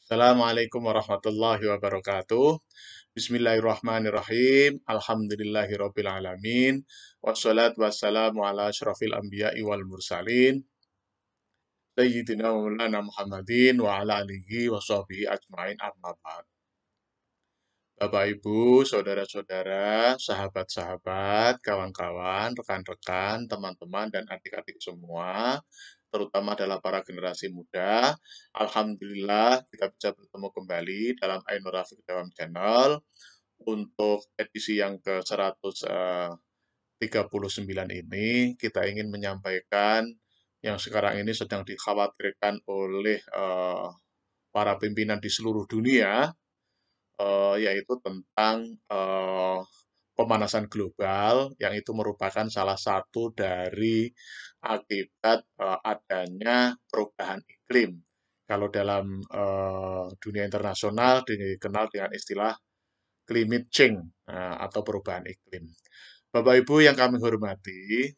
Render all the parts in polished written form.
Assalamualaikum warahmatullahi wabarakatuh. Bismillahirrahmanirrahim. Alhamdulillahirabbil alamin. Wassalatu wassalamu ala asyrafil anbiya'i wal mursalin. Sayyidina wa maulana Muhammadin wa ala alihi wa sahbihi ajmain amma ba'd. Bapak Ibu, saudara-saudara, sahabat-sahabat, kawan-kawan, rekan-rekan, teman-teman, dan adik-adik semua, terutama adalah para generasi muda. Alhamdulillah kita bisa bertemu kembali dalam Ainur Rafiq Dawam Channel untuk edisi yang ke-139 ini. Kita ingin menyampaikan yang sekarang ini sedang dikhawatirkan oleh para pimpinan di seluruh dunia, yaitu tentang pemanasan global, yang itu merupakan salah satu dari akibat adanya perubahan iklim. Kalau dalam dunia internasional dikenal dengan istilah climate change atau perubahan iklim. Bapak Ibu yang kami hormati,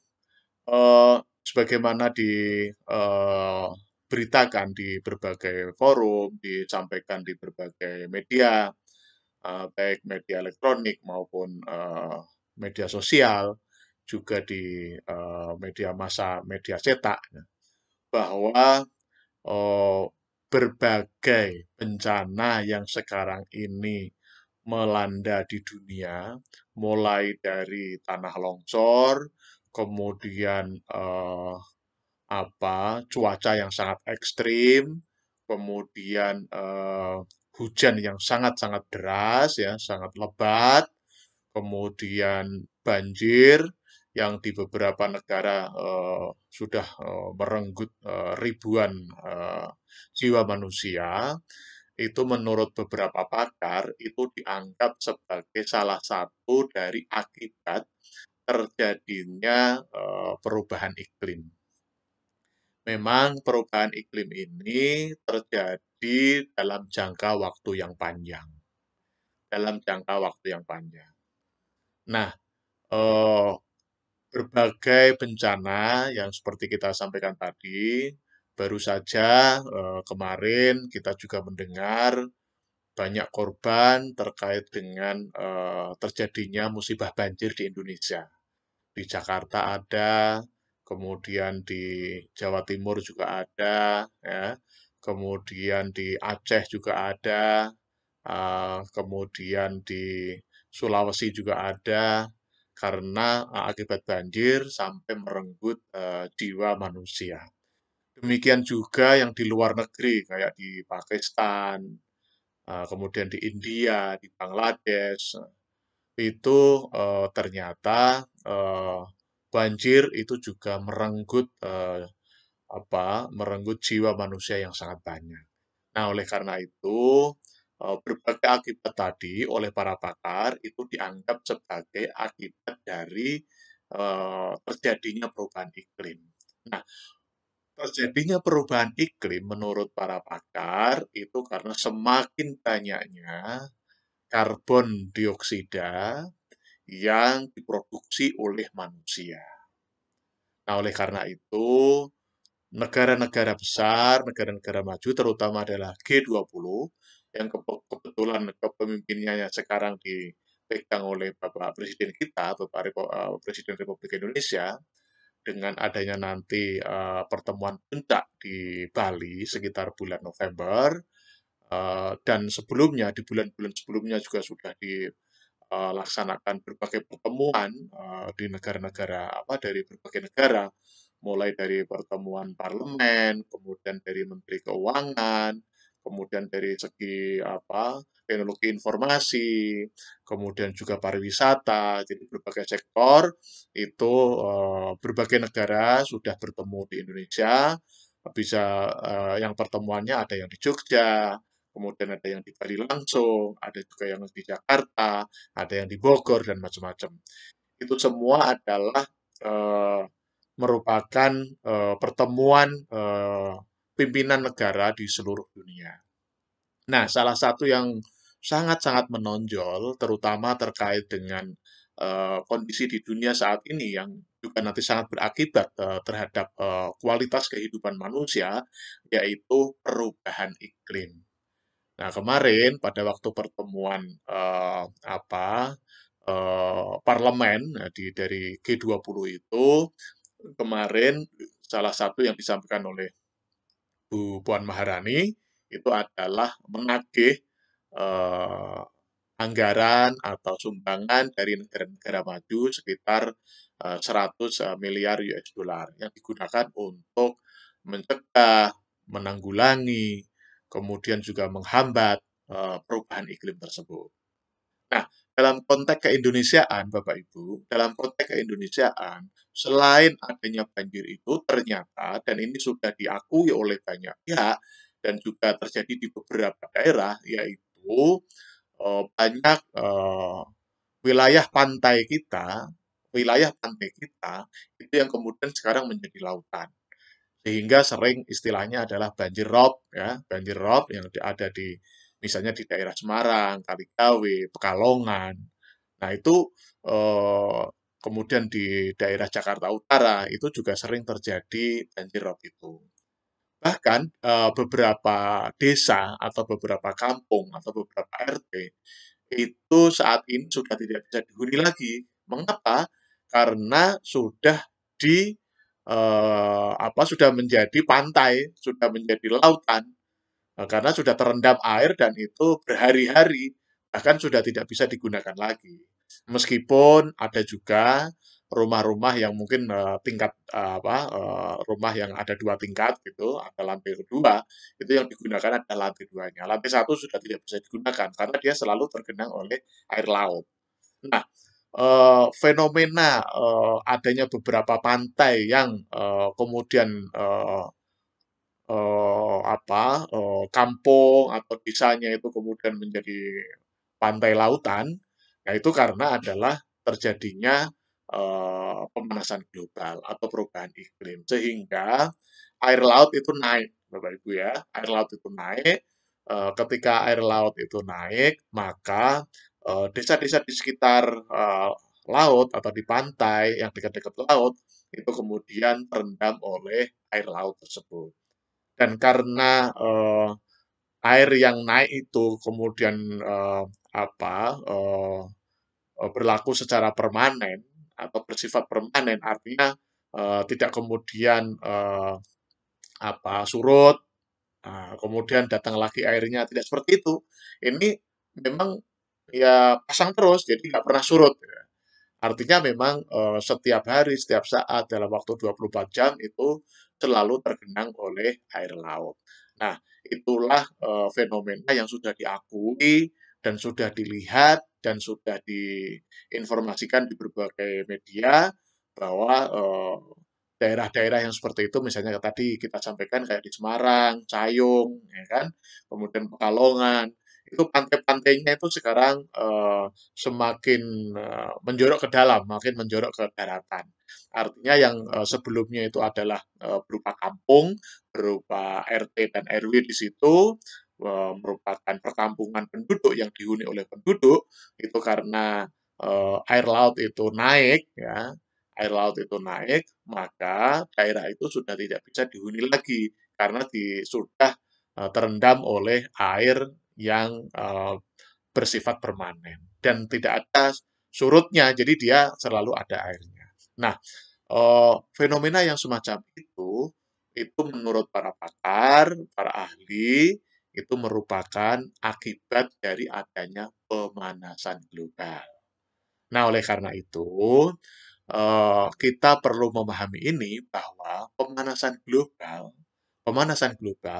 sebagaimana diberitakan di berbagai forum, disampaikan di berbagai media, baik media elektronik maupun media sosial, juga di media massa, media cetak, bahwa eh, berbagai bencana yang sekarang ini melanda di dunia, mulai dari tanah longsor, kemudian cuaca yang sangat ekstrim, kemudian hujan yang sangat-sangat deras, ya, sangat lebat, kemudian banjir yang di beberapa negara sudah merenggut ribuan jiwa manusia, itu menurut beberapa pakar itu dianggap sebagai salah satu dari akibat terjadinya perubahan iklim. Memang perubahan iklim ini terjadi dalam jangka waktu yang panjang. Dalam jangka waktu yang panjang. Nah, eh, berbagai bencana yang seperti kita sampaikan tadi, baru saja kemarin kita juga mendengar banyak korban terkait dengan terjadinya musibah banjir di Indonesia. Di Jakarta ada, kemudian di Jawa Timur juga ada, ya. Kemudian di Aceh juga ada, kemudian di Sulawesi juga ada, karena akibat banjir sampai merenggut jiwa manusia. Demikian juga yang di luar negeri, kayak di Pakistan, kemudian di India, di Bangladesh, itu ternyata banjir itu juga merenggut jiwa manusia yang sangat banyak. Nah, oleh karena itu, berbagai akibat tadi oleh para pakar itu dianggap sebagai akibat dari terjadinya perubahan iklim. Nah, terjadinya perubahan iklim menurut para pakar itu karena semakin banyaknya karbon dioksida yang diproduksi oleh manusia. Nah, oleh karena itu, negara-negara besar, negara-negara maju, terutama adalah G20, yang kebetulan kepemimpinannya sekarang dipegang oleh Bapak Presiden kita, Bapak Presiden Republik Indonesia, dengan adanya nanti pertemuan puncak di Bali sekitar bulan November, dan sebelumnya, di bulan-bulan sebelumnya juga sudah dilaksanakan berbagai pertemuan di negara-negara dari berbagai negara, mulai dari pertemuan parlemen, kemudian dari menteri keuangan, kemudian dari segi teknologi informasi, kemudian juga pariwisata, jadi berbagai sektor itu berbagai negara sudah bertemu di Indonesia, bisa yang pertemuannya ada yang di Jogja, kemudian ada yang di Bali langsung, ada juga yang di Jakarta, ada yang di Bogor, dan macam-macam. Itu semua adalah eh, merupakan pertemuan pimpinan negara di seluruh dunia. Nah, salah satu yang sangat-sangat menonjol, terutama terkait dengan kondisi di dunia saat ini yang juga nanti sangat berakibat terhadap kualitas kehidupan manusia, yaitu perubahan iklim. Nah, kemarin pada waktu pertemuan parlemen dari G20 itu kemarin salah satu yang disampaikan oleh Bu Puan Maharani itu adalah menagih eh, anggaran atau sumbangan dari negara-negara maju sekitar 100 miliar US dollar yang digunakan untuk mencegah, menanggulangi, kemudian juga menghambat perubahan iklim tersebut. Nah, dalam konteks keindonesiaan, Bapak Ibu, dalam konteks keindonesiaan, selain adanya banjir itu ternyata, dan ini sudah diakui oleh banyak pihak, dan juga terjadi di beberapa daerah, yaitu banyak wilayah pantai kita, itu yang kemudian sekarang menjadi lautan. Sehingga sering istilahnya adalah banjir rob, ya, banjir rob yang ada di misalnya di daerah Semarang, Kaligawe, Pekalongan. Nah, itu eh, kemudian di daerah Jakarta Utara itu juga sering terjadi banjir rob itu. Bahkan beberapa desa atau beberapa kampung atau beberapa RT itu saat ini sudah tidak bisa dihuni lagi. Mengapa? Karena sudah di sudah menjadi pantai, sudah menjadi lautan. Karena sudah terendam air dan itu berhari-hari, bahkan sudah tidak bisa digunakan lagi. Meskipun ada juga rumah-rumah yang mungkin tingkat rumah yang ada 2 tingkat gitu, ada lantai kedua, itu yang digunakan adalah lantai duanya. Lantai satu sudah tidak bisa digunakan karena dia selalu tergenang oleh air laut. Nah, fenomena adanya beberapa pantai yang kemudian kampung atau desanya itu kemudian menjadi pantai lautan, nah itu karena adalah terjadinya pemanasan global atau perubahan iklim. Sehingga air laut itu naik, Bapak Ibu ya. Air laut itu naik, ketika air laut itu naik, maka desa-desa di sekitar laut atau di pantai yang dekat-dekat laut, itu kemudian terendam oleh air laut tersebut. Dan karena air yang naik itu kemudian berlaku secara permanen atau bersifat permanen, artinya tidak kemudian surut, kemudian datang lagi airnya, tidak seperti itu. Ini memang ya pasang terus, jadi nggak pernah surut. Ya. Artinya memang setiap hari, setiap saat dalam waktu 24 jam itu selalu tergenang oleh air laut. Nah, itulah fenomena yang sudah diakui dan sudah dilihat dan sudah diinformasikan di berbagai media bahwa daerah-daerah yang seperti itu misalnya tadi kita sampaikan kayak di Semarang, Cayung, ya kan, kemudian Pekalongan, itu pantai-pantainya itu sekarang semakin menjorok ke dalam, makin menjorok ke daratan. Artinya yang sebelumnya itu adalah berupa kampung, berupa RT dan RW di situ, merupakan perkampungan penduduk yang dihuni oleh penduduk, itu karena air laut itu naik, ya, air laut itu naik, maka daerah itu sudah tidak bisa dihuni lagi karena sudah terendam oleh air yang bersifat permanen dan tidak ada surutnya, jadi dia selalu ada airnya. Nah, fenomena yang semacam itu menurut para pakar, para ahli, itu merupakan akibat dari adanya pemanasan global. Nah, oleh karena itu, kita perlu memahami ini bahwa pemanasan global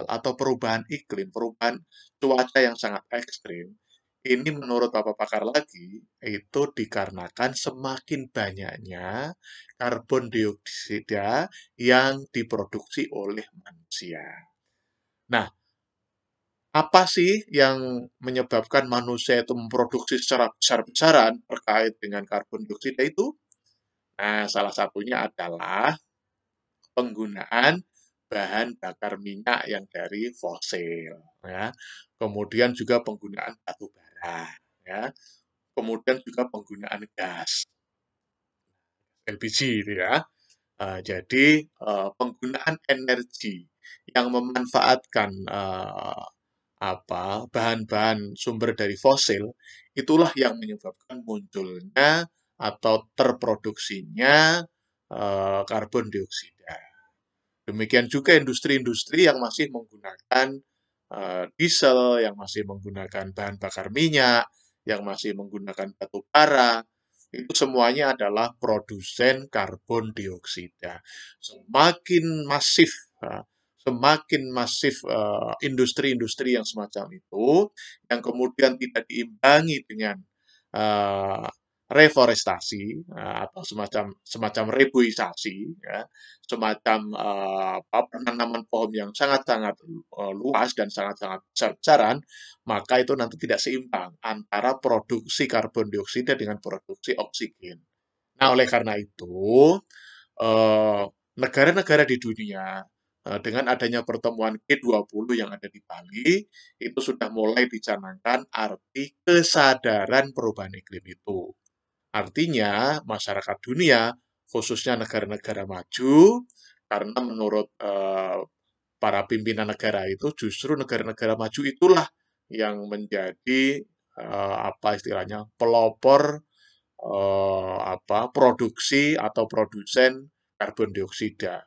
atau perubahan iklim, perubahan cuaca yang sangat ekstrim, ini menurut Bapak pakar lagi, itu dikarenakan semakin banyaknya karbon dioksida yang diproduksi oleh manusia. Nah, apa sih yang menyebabkan manusia itu memproduksi secara besar-besaran terkait dengan karbon dioksida itu? Nah, salah satunya adalah penggunaan bahan bakar minyak yang dari fosil, ya. Kemudian juga penggunaan batu bara, ya. Kemudian juga penggunaan gas LPG itu ya. Jadi penggunaan energi yang memanfaatkan bahan-bahan sumber dari fosil, itulah yang menyebabkan munculnya atau terproduksinya karbon dioksida. Demikian juga industri-industri yang masih menggunakan diesel, yang masih menggunakan bahan bakar minyak, yang masih menggunakan batu bara, itu semuanya adalah produsen karbon dioksida. Semakin masif, semakin masif industri-industri yang semacam itu, yang kemudian tidak diimbangi dengan uh, reforestasi atau semacam semacam reboisasi, ya, semacam penanaman pohon yang sangat-sangat luas dan sangat-sangat besar-besaran, maka itu nanti tidak seimbang antara produksi karbon dioksida dengan produksi oksigen. Nah, oleh karena itu, eh, negara-negara di dunia dengan adanya pertemuan G20 yang ada di Bali, itu sudah mulai dicanangkan arti kesadaran perubahan iklim itu. Artinya, masyarakat dunia, khususnya negara-negara maju, karena menurut para pimpinan negara itu, justru negara-negara maju itulah yang menjadi apa istilahnya pelopor produksi atau produsen karbon dioksida.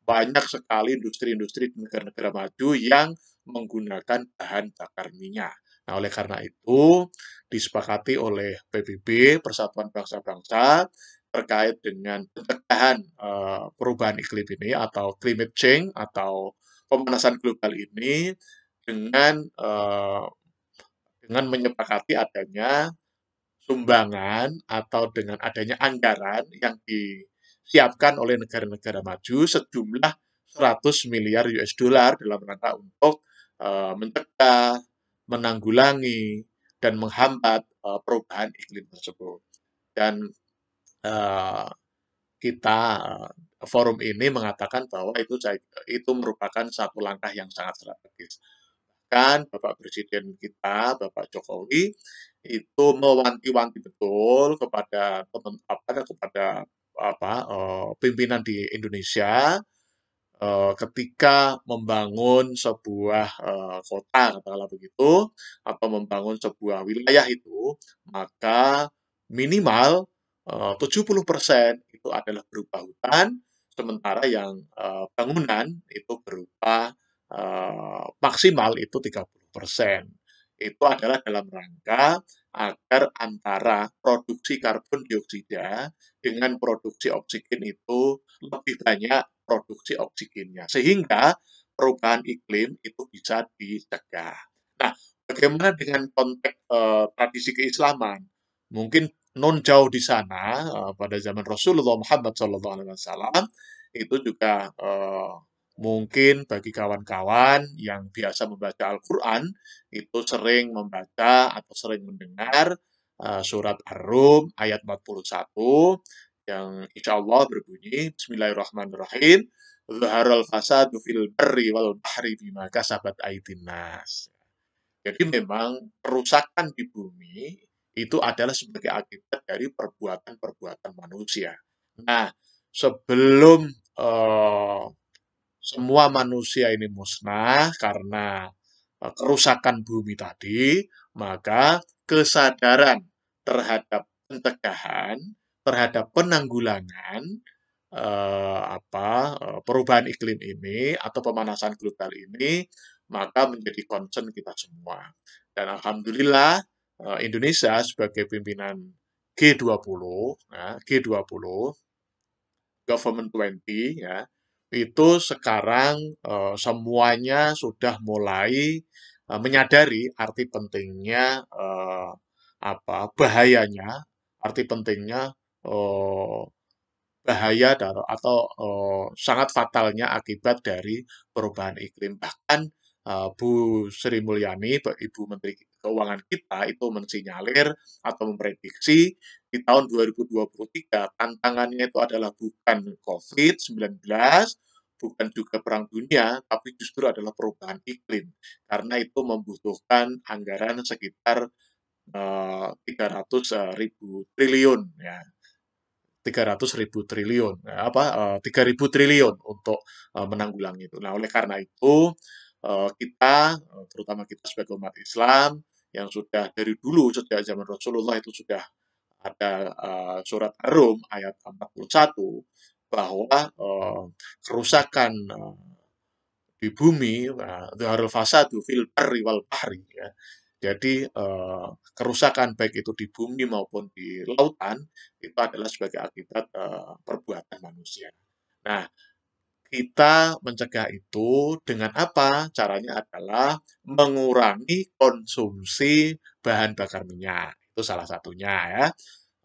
Banyak sekali industri-industri di negara-negara maju yang menggunakan bahan bakar minyak. Nah, oleh karena itu, disepakati oleh PBB, Persatuan Bangsa-Bangsa, terkait dengan pencegahan perubahan iklim ini atau climate change atau pemanasan global ini dengan dengan menyepakati adanya sumbangan atau dengan adanya anggaran yang disiapkan oleh negara-negara maju sejumlah 100 miliar US dollar dalam rangka untuk mencegah, menanggulangi, dan menghambat perubahan iklim tersebut. Dan uh, kita forum ini mengatakan bahwa itu merupakan satu langkah yang sangat strategis. Kan Bapak Presiden kita, Bapak Jokowi, itu mewanti-wanti betul kepada pimpinan di Indonesia ketika membangun sebuah kota, katakanlah begitu, atau membangun sebuah wilayah itu, maka minimal 70% itu adalah berupa hutan, sementara yang bangunan itu berupa maksimal itu 30%. Itu adalah dalam rangka agar antara produksi karbon dioksida dengan produksi oksigen itu lebih banyak produksi oksigennya. Sehingga perubahan iklim itu bisa dicegah. Nah, bagaimana dengan konteks tradisi keislaman? Mungkin non jauh di sana pada zaman Rasulullah Muhammad SAW itu juga mungkin bagi kawan-kawan yang biasa membaca Al-Quran itu sering membaca atau sering mendengar surat Ar-Rum ayat 41 yang insya Allah berbunyi Bismillahirrahmanirrahim Zaharal fasadu fil barri wal bahri bima kasabat aydin nas. Jadi memang kerusakan di bumi itu adalah sebagai akibat dari perbuatan-perbuatan manusia. Nah, sebelum semua manusia ini musnah karena kerusakan bumi tadi, maka kesadaran terhadap pencegahan, terhadap penanggulangan perubahan iklim ini atau pemanasan global ini, maka menjadi concern kita semua. Dan alhamdulillah Indonesia sebagai pimpinan G20, ya, G20 Government 20 ya, itu sekarang semuanya sudah mulai menyadari arti pentingnya bahayanya, arti pentingnya eh, bahaya atau sangat fatalnya akibat dari perubahan iklim. Bahkan Bu Sri Mulyani, Ibu Menteri Keuangan kita itu mensinyalir atau memprediksi di tahun 2023 tantangannya itu adalah bukan COVID-19, bukan juga perang dunia, tapi justru adalah perubahan iklim. Karena itu membutuhkan anggaran sekitar 300 ribu triliun ya 300.000 triliun, 3.000 triliun untuk menanggulangi itu. Nah, oleh karena itu kita, terutama kita sebagai umat Islam yang sudah dari dulu sejak zaman Rasulullah itu sudah ada surat Ar-Rum ayat 41 bahwa kerusakan di bumi, dhaharul fasadu fil barri wal bahri ya. Jadi kerusakan baik itu di bumi maupun di lautan itu adalah sebagai akibat perbuatan manusia. Nah, kita mencegah itu dengan apa? Caranya adalah mengurangi konsumsi bahan bakar minyak. Itu salah satunya ya.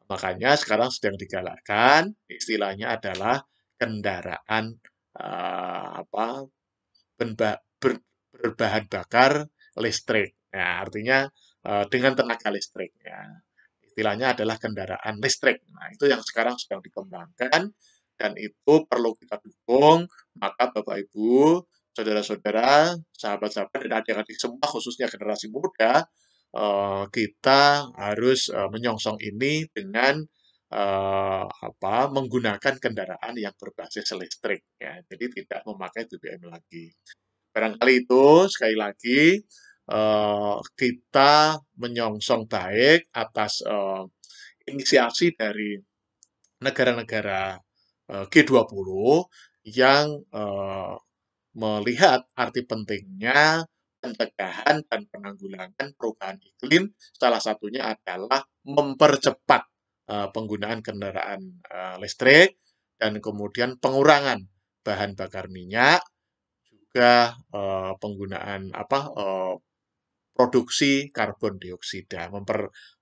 Makanya sekarang sedang digalakkan istilahnya adalah kendaraan apa berbahan bakar listrik. Ya, artinya dengan tenaga listrik. Ya. Istilahnya adalah kendaraan listrik. Nah, itu yang sekarang sedang dikembangkan dan itu perlu kita dukung. Maka Bapak Ibu, saudara-saudara, sahabat-sahabat dan adik-adik semua khususnya generasi muda, kita harus menyongsong ini dengan menggunakan kendaraan yang berbasis listrik ya. Jadi tidak memakai BBM lagi. Barangkali itu sekali lagi kita menyongsong baik atas inisiasi dari negara-negara G20 yang melihat arti pentingnya pencegahan dan penanggulangan perubahan iklim. Salah satunya adalah mempercepat penggunaan kendaraan listrik dan kemudian pengurangan bahan bakar minyak, juga penggunaan produksi karbon dioksida,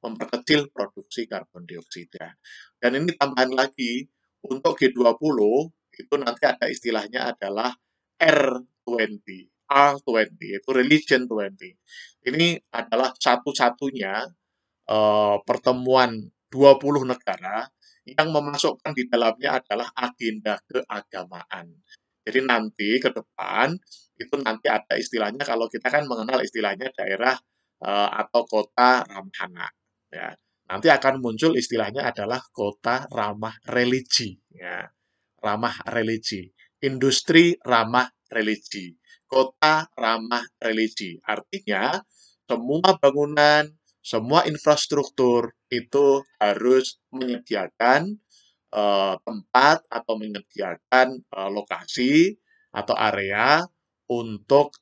memperkecil produksi karbon dioksida. Dan ini tambahan lagi, untuk G20 itu nanti ada istilahnya adalah R20, itu Religion 20. Ini adalah satu-satunya pertemuan 20 negara yang memasukkan di dalamnya adalah agenda keagamaan. Jadi nanti ke depan itu nanti ada istilahnya, kalau kita kan mengenal istilahnya daerah atau kota ramah anak. Ya. Nanti akan muncul istilahnya adalah kota ramah religi. Ya. Ramah religi. Industri ramah religi. Kota ramah religi. Artinya semua bangunan, semua infrastruktur itu harus menyediakan tempat atau menyediakan lokasi atau area untuk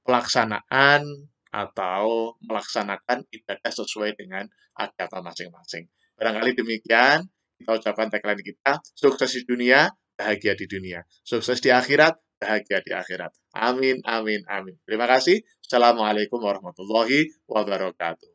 pelaksanaan atau melaksanakan ibadah sesuai dengan agama masing-masing. Barangkali demikian, kita ucapkan tagline kita, sukses di dunia, bahagia di dunia. Sukses di akhirat, bahagia di akhirat. Amin, amin, amin. Terima kasih. Assalamualaikum warahmatullahi wabarakatuh.